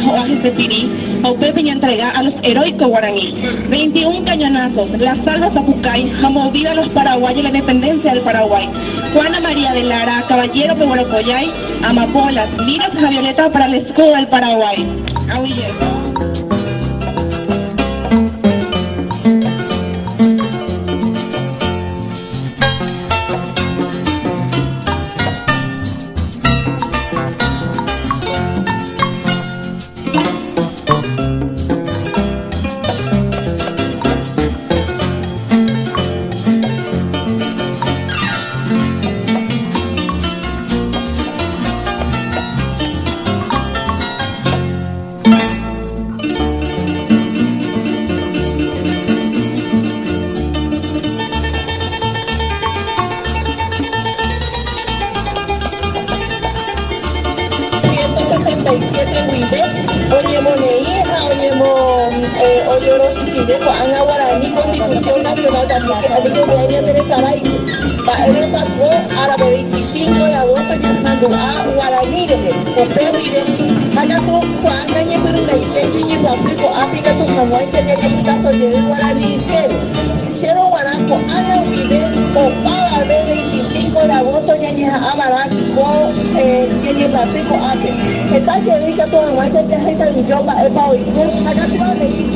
Oajes de Pirí, Aupepe y entrega a los heroicos guaraní. 21 cañonazos, las salvas Zapucay, jamás viva los paraguayos la independencia del Paraguay. Juana María de Lara, caballero Pehualocoyay, amapolas, liras a violeta para el escudo del Paraguay. Auille. Ana Guaraní, Constitución Nacional de América Venezuela, País Pasó, Árabe 25 de agosto, Yasmanduá, Guaraní, Copéride, Hanapu, Juan, Ñeperuna, y Techi, Guapico, África, Tucamón, Tenequita, Soledad, Guaraní, Cero Guaraco, Ana Uribe, Opa, 25 de agosto, Ñeña, Amarán, Ñeña, África, África. Está cerca todo el mundo, te deja el idioma, el país, Hanapu,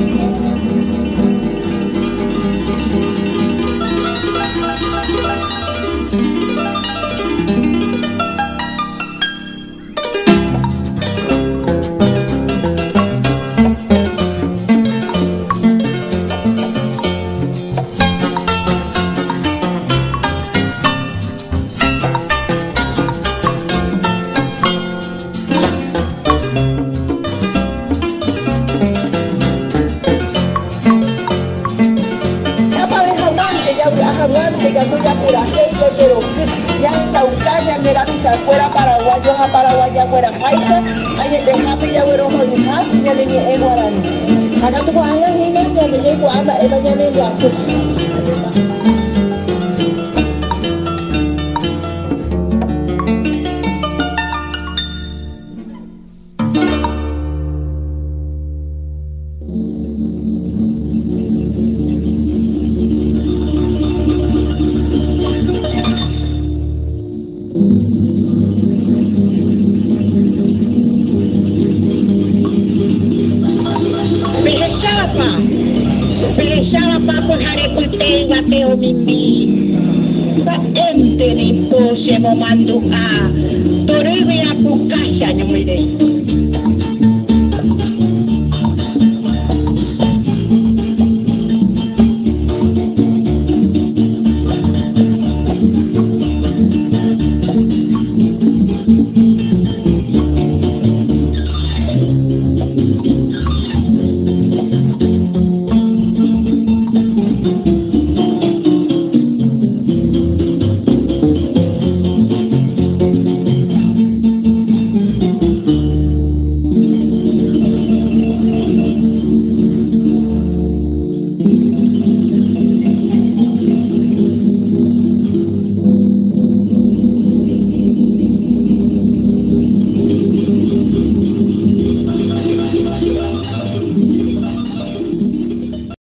fuera paraguayos a paraguaya fuera paisa, hay de japi ya fueron jodidas, ya le dije guaraní. Acá tú vas a la niña, ya le dije guarda, ella ya le dije. Bateo mimi, ba ente ni pose mo mandu a, torebe a pukasya nyumide.